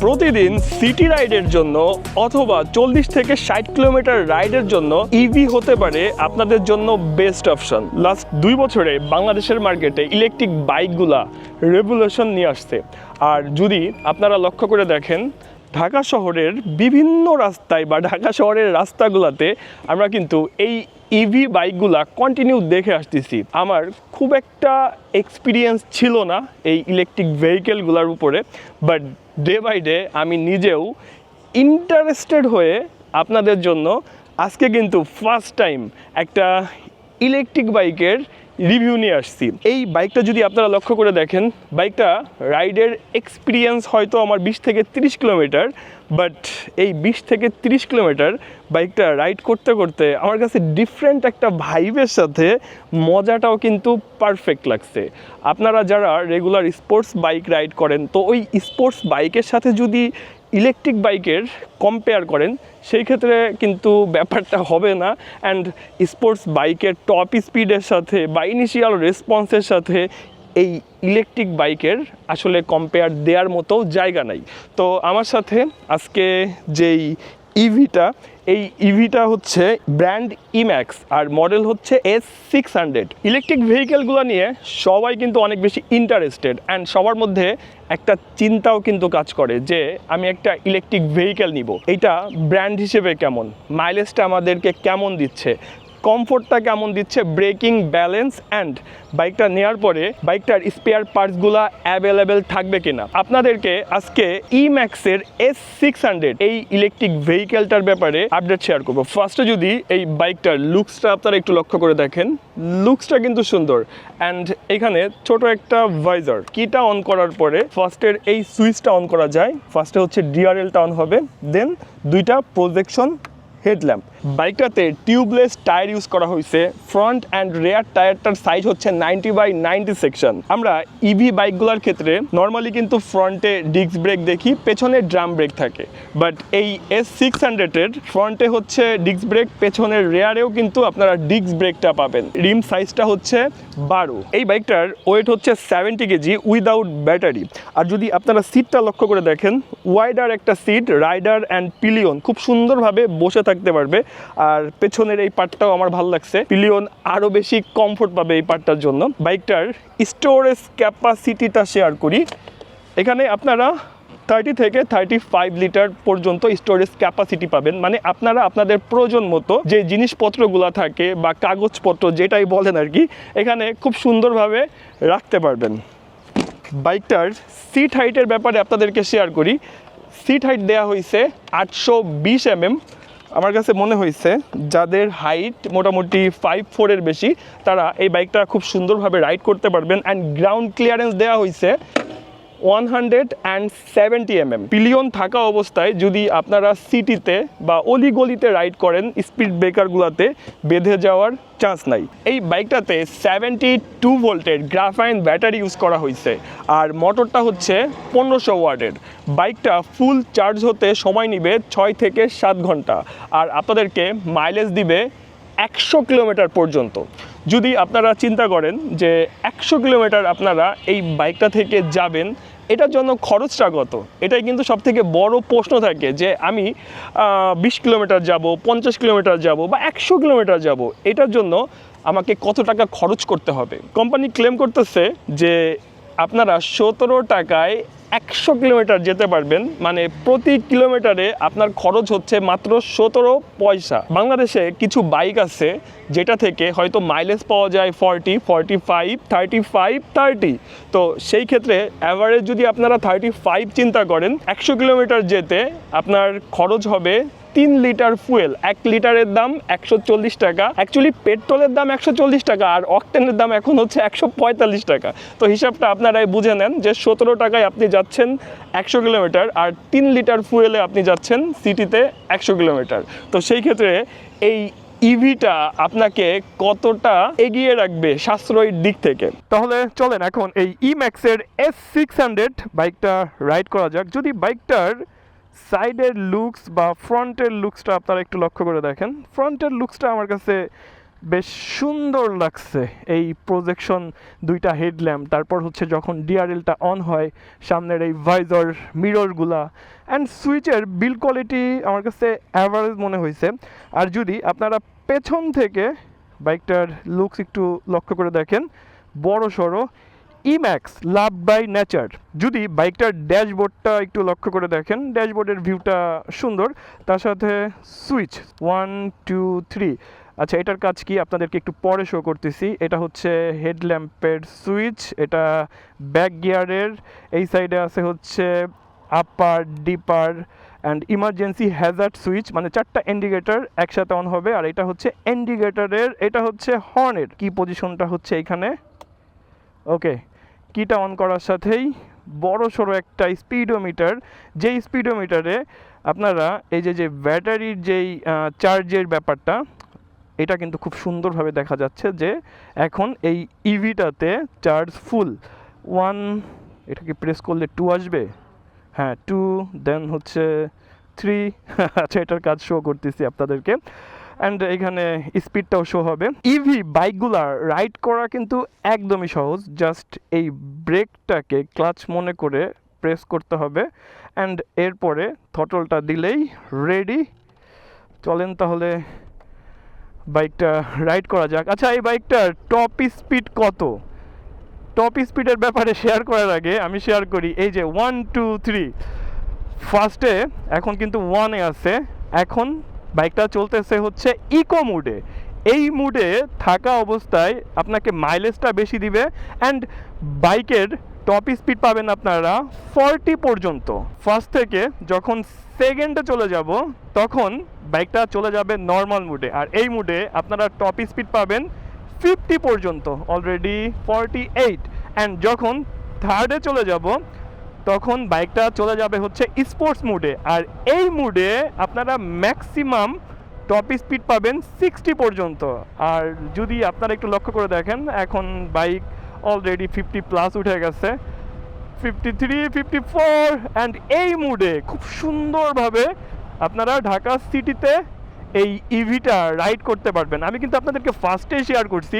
প্রতিদিন সিটি রাইডের জন্য অথবা 40 থেকে 60 কিলোমিটার রাইডের জন্য ইভি হতে পারে আপনাদের জন্য বেস্ট অপশন। লাস্ট 2 বছরে বাংলাদেশের মার্কেটে ইলেকট্রিক বাইকগুলা রেভলিউশন নিয়ে আসছে। আর যদি আপনারা লক্ষ্য করে দেখেন, ঢাকা শহরের বিভিন্ন রাস্তায় বা ঢাকা শহরের রাস্তাগুলোতে আমরা কিন্তু এই ইভি বাইকগুলা কন্টিনিউ দেখে আসতেছি। আমার খুব একটা এক্সপিরিয়েন্স ছিল না এই ইলেকট্রিক ভেহিকেলগুলোর উপরে, বাট ডে বাই ডে আমি নিজেও ইন্টারেস্টেড হয়ে আপনাদের জন্য আজকে কিন্তু ফার্স্ট টাইম একটা ইলেকট্রিক বাইকের রিভিউ নিয়ে আসছি। এই বাইকটা যদি আপনারা লক্ষ্য করে দেখেন, বাইকটা রাইডের এক্সপিরিয়েন্স হয়তো আমার 20 থেকে 30 কিলোমিটার, বাট এই 20 থেকে 30 কিলোমিটার বাইকটা রাইড করতে করতে আমার কাছে ডিফারেন্ট একটা ভাইবের সাথে মজাটাও কিন্তু পারফেক্ট লাগছে। আপনারা যারা রেগুলার স্পোর্টস বাইক রাইড করেন, তো ওই স্পোর্টস বাইকের সাথে যদি ইলেকট্রিক বাইকের কম্পেয়ার করেন, সেই ক্ষেত্রে কিন্তু ব্যাপারটা হবে না। অ্যান্ড স্পোর্টস বাইকের টপ স্পিডের সাথে বা ইনিশিয়াল রেসপন্সের সাথে এই ইলেকট্রিক বাইকের আসলে কম্পেয়ার দেওয়ার মতো জায়গা নাই। তো আমার সাথে আজকে যেই ইভিটা, এই ইভিটা হচ্ছে ব্র্যান্ড ইম্যাক্স আর মডেল হচ্ছে S600। ইলেকট্রিক ভেহিকেলগুলো নিয়ে সবাই কিন্তু অনেক বেশি ইন্টারেস্টেড, অ্যান্ড সবার মধ্যে একটা চিন্তাও কিন্তু কাজ করে যে আমি একটা ইলেকট্রিক ভেহিকেল নিব, এইটা ব্র্যান্ড হিসেবে কেমন, মাইলেজটা আমাদেরকে কেমন দিচ্ছে, কমফোর্টটা কেমন দিচ্ছে, ব্রেকিং, ব্যালেন্স, অ্যান্ড বাইকটা নেওয়ার পরে বাইকটার স্পেয়ার পার্টসগুলো অ্যাভেলেবেল থাকবে কিনা। আপনাদেরকে আজকে ইম্যাক্সের S600 এই ইলেকট্রিক ভেহিকেলটার ব্যাপারে আপডেট শেয়ার করবো। ফার্স্টে যদি এই বাইকটার লুকসটা আপনারা একটু লক্ষ্য করে দেখেন, লুকসটা কিন্তু সুন্দর। অ্যান্ড এখানে ছোট একটা ভাইজার, কিটা অন করার পরে ফার্স্টের এই সুইচটা অন করা যায়। ফার্স্টে হচ্ছে ডিআরএলটা অন হবে, দেন দুইটা প্রজেকশন হেডল্যাম্প। বাইকটাতে টিউবলেস টায়ার ইউজ করা হয়েছে। ফ্রন্ট অ্যান্ড রেয়ার টায়ারটার সাইজ হচ্ছে 90/90 সেকশন। আমরা ইভি বাইকগুলোর ক্ষেত্রে নর্মালি কিন্তু ফ্রন্টে ডিস্ক ব্রেক দেখি, পেছনে ড্রাম ব্রেক থাকে, বাট এই S600-এর ফ্রন্টে হচ্ছে ডিস্ক ব্রেক, পেছনের রেয়ারেও কিন্তু আপনারা ডিস্ক ব্রেকটা পাবেন। রিম সাইজটা হচ্ছে 12। এই বাইকটার ওয়েট হচ্ছে 70 কেজি উইদাউট ব্যাটারি। আর যদি আপনারা সিটটা লক্ষ্য করে দেখেন, ওয়াইডার একটা সিট, রাইডার অ্যান্ড পিলিয়ন খুব সুন্দরভাবে বসে থাকতে পারবে। আর পেছনের এই পার্টটাও আমার ভালো লাগছে, পিলিয়ন আরও বেশি কমফোর্ট পাবে এই পার্টটার জন্য। বাইকটার স্টোরেজ ক্যাপাসিটিটা শেয়ার করি। এখানে আপনারা 30 থেকে 35 লিটার পর্যন্ত স্টোরেজ ক্যাপাসিটি পাবেন। মানে আপনারা আপনাদের প্রয়োজন মতো যে জিনিসপত্রগুলো থাকে বা কাগজপত্র যেটাই বলেন আর কি, এখানে খুব সুন্দরভাবে রাখতে পারবেন। বাইকটার সিট হাইটের ব্যাপারে আপনাদেরকে শেয়ার করি। সিট হাইট দেওয়া হয়েছে 820 mm। আমার কাছে মনে হয়েছে যাদের হাইট মোটামুটি 5'4" বেশি, তারা এই বাইকটা খুব সুন্দরভাবে রাইড করতে পারবেন। অ্যান্ড গ্রাউন্ড ক্লিয়ারেন্স দেওয়া হয়েছে 170 mm। পিলিয়ন থাকা অবস্থায় যদি আপনারা সিটিতে বা অলিগলিতে রাইড করেন, স্পিড ব্রেকারগুলোতে বেঁধে যাওয়ার চান্স নাই। এই বাইকটাতে 72 ভোল্টের গ্রাফাইন ব্যাটারি ইউজ করা হয়েছে, আর মোটরটা হচ্ছে 1500 ওয়াটের। বাইকটা ফুল চার্জ হতে সময় নেবে 6 থেকে 7 ঘন্টা, আর আপনাদেরকে মাইলেজ দিবে 100 কিলোমিটার পর্যন্ত। যদি আপনারা চিন্তা করেন যে 100 কিলোমিটার আপনারা এই বাইকটা থেকে যাবেন, এটার জন্য খরচটা কত, এটাই কিন্তু সবথেকে বড় প্রশ্ন থাকে যে আমি 20 কিলোমিটার যাব, 50 কিলোমিটার যাব বা 100 কিলোমিটার যাব, এটার জন্য আমাকে কত টাকা খরচ করতে হবে। কোম্পানি ক্লেম করতেছে যে আপনারা 17 টাকায় 100 কিলোমিটার যেতে পারবেন। মানে প্রতি কিলোমিটারে আপনার খরচ হচ্ছে মাত্র 17 পয়সা। বাংলাদেশে কিছু বাইক আছে যেটা থেকে হয়তো মাইলেজ পাওয়া যায় 40, 45, 35, 30। তো সেই ক্ষেত্রে অ্যাভারেজ যদি আপনারা 35 চিন্তা করেন, 100 কিলোমিটার যেতে আপনার খরচ হবে 3 লিটার ফুয়েল। 1 লিটারের দাম 140 টাকা। অ্যাকচুয়ালি পেট্রোলের দাম 140 টাকা, আর অকটেনের দাম এখন হচ্ছে 145 টাকা। তো হিসাবটা আপনারাই বুঝে নেন যে 17 টাকায় আপনি যাচ্ছেন 100 কিলোমিটার, আর 3 লিটার ফুয়েলে আপনি যাচ্ছেন সিটিতে 100 কিলোমিটার। তো সেই ক্ষেত্রে এই ইভিটা আপনাকে কতটা এগিয়ে রাখবে সাশ্রয়ীর দিক থেকে। তাহলে চলেন এখন এই ইম্যাক্সের S600 বাইকটা রাইড করা যাক। যদি বাইকটার সাইডের লুকস বা ফ্রন্টের লুকসটা আপনারা একটু লক্ষ্য করে দেখেন, ফ্রন্টের লুকসটা আমার কাছে বেশ সুন্দর লাগছে এই প্রজেকশন, দুইটা হেডল্যাম্প, তারপর হচ্ছে যখন ডিআরএলটা অন হয়, সামনের এই ভাইজর মিররগুলা অ্যান্ড সুইচের বিল্ড কোয়ালিটি আমার কাছে অ্যাভারেজ মনে হয়েছে। আর যদি আপনারা পেছন থেকে বাইকটার লুকস একটু লক্ষ্য করে দেখেন, বড় সড়ো ইম্যাক্স লাভ বাই নেচার। যদি বাইকটার ড্যাশবোর্ডটা একটু লক্ষ্য করে দেখেন, ড্যাশবোর্ডের ভিউটা সুন্দর, তার সাথে সুইচ 1 2 3। আচ্ছা, এটার কাজ কি আপনাদেরকে একটু পরে শো করতেছি। এটা হচ্ছে হেডল্যাম্পের সুইচ, এটা ব্যাক গিয়ারের, এই সাইডে আছে হচ্ছে আপার ডিপার অ্যান্ড ইমার্জেন্সি হ্যাজার্ড সুইচ, মানে 4টা ইন্ডিকেটর একসাথে অন হবে। আর এটা হচ্ছে ইন্ডিকেটরের, এটা হচ্ছে হর্নের কি পজিশনটা হচ্ছে এখানে। ওকে, কিটা অন করার সাথেই বড় সড়ো একটা স্পিডোমিটার, যেই স্পিডোমিটারে আপনারা এই যে ব্যাটারির যেই চার্জের ব্যাপারটা, এটা কিন্তু খুব সুন্দরভাবে দেখা যাচ্ছে যে এখন এই ইভিটাতে চার্জ ফুল। 1, এটাকে প্রেস করলে 2 আসবে, হ্যাঁ 2, দেন হচ্ছে 3। আচ্ছা, এটার কাজ শো করতেছি আপনাদেরকে। অ্যান্ড এখানে স্পিডটাও শো হবে। ইভি বাইকগুলা রাইড করা কিন্তু একদমই সহজ, জাস্ট এই ব্রেকটাকে ক্লাচ মনে করে প্রেস করতে হবে অ্যান্ড এরপরে থটলটা দিলেই রেডি। চলেন তাহলে বাইকটা রাইড করা যাক। আচ্ছা, এই বাইকটার টপ স্পিড কত? টপ স্পিডের ব্যাপারে শেয়ার করার আগে আমি শেয়ার করি, এই যে 1 2 3, ফার্স্টে এখন কিন্তু 1-এ আছে, এখন বাইকটা চলতেছে হচ্ছে ইকো মুডে। এই মুডে থাকা অবস্থায় আপনাকে মাইলেজটা বেশি দিবে অ্যান্ড বাইকের টপ স্পিড পাবেন আপনারা 40 পর্যন্ত। ফার্স্ট থেকে যখন সেকেন্ডে চলে যাব তখন বাইকটা চলে যাবে নর্মাল মুডে, আর এই মুডে আপনারা টপ স্পিড পাবেন 50 পর্যন্ত, অলরেডি 48। অ্যান্ড যখন থার্ডে চলে যাব তখন বাইকটা চলে যাবে হচ্ছে স্পোর্টস মুডে, আর এই মুডে আপনারা ম্যাক্সিমাম টপ স্পিড পাবেন 60 পর্যন্ত। আর যদি আপনারা একটু লক্ষ্য করে দেখেন, এখন বাইক অলরেডি 50 প্লাস উঠে গেছে, 53 54। অ্যান্ড এই মুডে খুব সুন্দরভাবে আপনারা ঢাকা সিটিতে এই ইভিটা রাইড করতে পারবেন। আমি কিন্তু আপনাদেরকে ফার্স্টেই শেয়ার করছি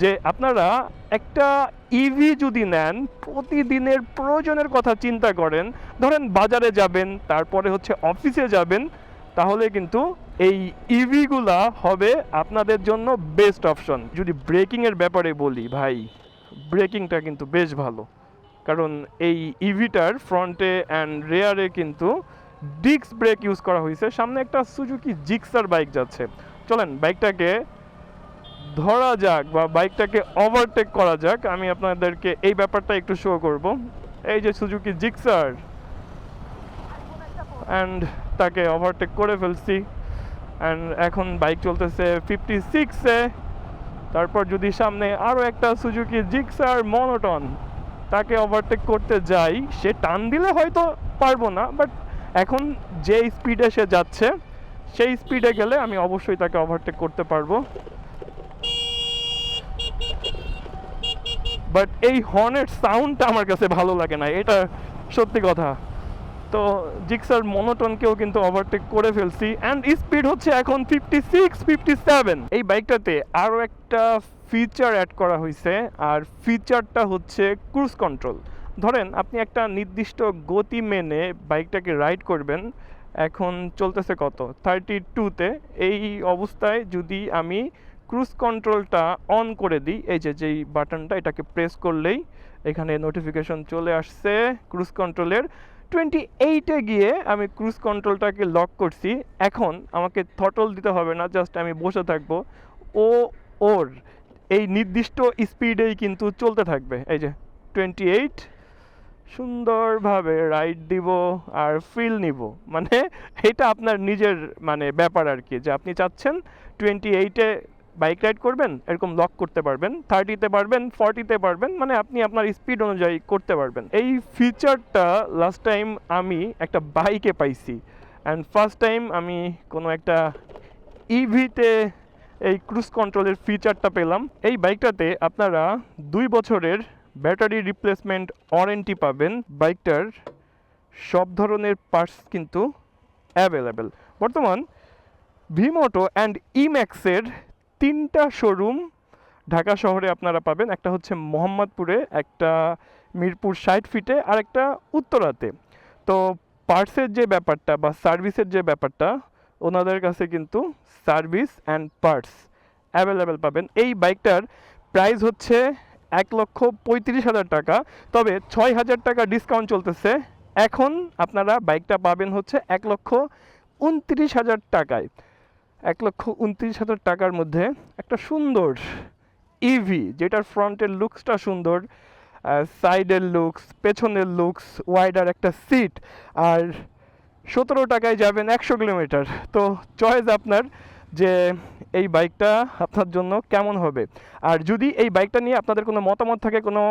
যে আপনারা একটা ইভি যদি নেন, প্রতিদিনের প্রয়োজনের কথা চিন্তা করেন, ধরেন বাজারে যাবেন, তারপরে হচ্ছে অফিসে যাবেন, তাহলে কিন্তু এই ইভিগুলা হবে আপনাদের জন্য বেস্ট অপশন। যদি ব্রেকিংয়ের ব্যাপারে বলি, ভাই ব্রেকিংটা কিন্তু বেশ ভালো, কারণ এই ইভিটার ফ্রন্টে অ্যান্ড রেয়ারে কিন্তু ডিস্ক ব্রেক ইউজ করা হয়েছে। সামনে একটা সুজুকি জিক্সার বাইক যাচ্ছে, চলেন বাইকটাকে ধরা যাক বা বাইকটাকে ওভারটেক করা যাক। আমি আপনাদেরকে এই ব্যাপারটা একটু শো করব। এই যে সুজুকি জিক্সার, অ্যান্ড তাকে ওভারটেক করে ফেলছি। অ্যান্ড এখন বাইক চলতেছে 56-এ। তারপর যদি সামনে আরও একটা সুজুকি জিক্সার মনোটন, তাকে ওভারটেক করতে যাই, সে টান দিলে হয়তো পারবো না, বাট এখন যে স্পিডে সে যাচ্ছে সেই স্পিডে গেলে আমি অবশ্যই তাকে ওভারটেক করতে পারবো। বাট এই হর্নের সাউন্ডটা আমার কাছে ভালো লাগে না, এটা সত্যি কথা। তো জিক্সার মনোটনকেও কিন্তু ওভারটেক করে ফেলছি অ্যান্ড স্পিড হচ্ছে এখন 56 57। এই বাইকটাতে আরও একটা ফিচার অ্যাড করা হয়েছে, আর ফিচারটা হচ্ছে ক্রুজ কন্ট্রোল। ধরেন আপনি একটা নির্দিষ্ট গতি মেনে বাইকটাকে রাইড করবেন, এখন চলতেছে কত 32-তে, এই অবস্থায় যদি আমি ক্রুজ কন্ট্রোলটা অন করে দিই, এই যেই বাটনটা, এটাকে প্রেস করলেই এখানে নোটিফিকেশন চলে আসছে ক্রুজ কন্ট্রোলের। 28-এ গিয়ে আমি ক্রুজ কন্ট্রোলটাকে লক করছি, এখন আমাকে থটল দিতে হবে না, জাস্ট আমি বসে থাকবো, ওর এই নির্দিষ্ট স্পিডেই কিন্তু চলতে থাকবে। এই যে 28, সুন্দরভাবে রাইড দিব আর ফিল নিব, মানে এটা আপনার নিজের মানে ব্যাপার আর কি, যে আপনি চাচ্ছেন 28-এ বাইক রাইড করবেন, এরকম লক করতে পারবেন, 30-তে পারবেন, 40-তে পারবেন, মানে আপনি আপনার স্পিড অনুযায়ী করতে পারবেন। এই ফিচারটা লাস্ট টাইম আমি একটা বাইকে পাইছি, অ্যান্ড ফার্স্ট টাইম আমি কোনো একটা ইভিতে এই ক্রুজ কন্ট্রোলের ফিচারটা পেলাম। এই বাইকটাতে আপনারা 2 বছরের ব্যাটারি রিপ্লেসমেন্ট ওয়ারেন্টি পাবেন। বাইকটার সব ধরনের পার্টস কিন্তু অ্যাভেলেবেল। বর্তমান ভিমোটো অ্যান্ড ইম্যাক্সের তিনটা শোরুম ঢাকা শহরে আপনারা পাবেন। একটা হচ্ছে মোহাম্মদপুরে, একটা মিরপুর 60 ফিটে, আর একটা উত্তরাতে। তো পার্টসের যে ব্যাপারটা বা সার্ভিসের যে ব্যাপারটা, ওনাদের কাছে কিন্তু সার্ভিস অ্যান্ড পার্টস অ্যাভেলেবেল পাবেন। এই বাইকটার প্রাইস হচ্ছে 1,35,000 টাকা, তবে 6,000 টাকা ডিসকাউন্ট চলতেছে। এখন আপনারা বাইকটা পাবেন হচ্ছে 1,29,000 টাকায়। 1,29,000 টাকার মধ্যে একটা সুন্দর ইভি, যেটার ফ্রন্টের লুকসটা সুন্দর, সাইডের লুকস, পেছনের লুকস, ওয়াইডার একটা সিট, আর 17 টাকায় যাবেন 100 কিলোমিটার। তো চয়েস আপনার যে এই বাইকটা আপনার জন্য কেমন হবে। আর যদি এই বাইকটা নিয়ে আপনাদের কোনো মতামত থাকে, কোনো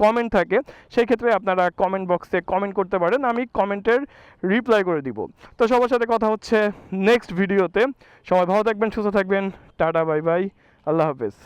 কমেন্ট থাকে, সেই ক্ষেত্রে আপনারা কমেন্ট বক্সে কমেন্ট করতে পারেন, আমি কমেন্টের রিপ্লাই করে দিব। তো সবার সাথে কথা হচ্ছে নেক্সট ভিডিওতে। সবাই ভালো থাকবেন, সুস্থ থাকবেন, টাটা বাই বাই, আল্লাহ হাফেজ।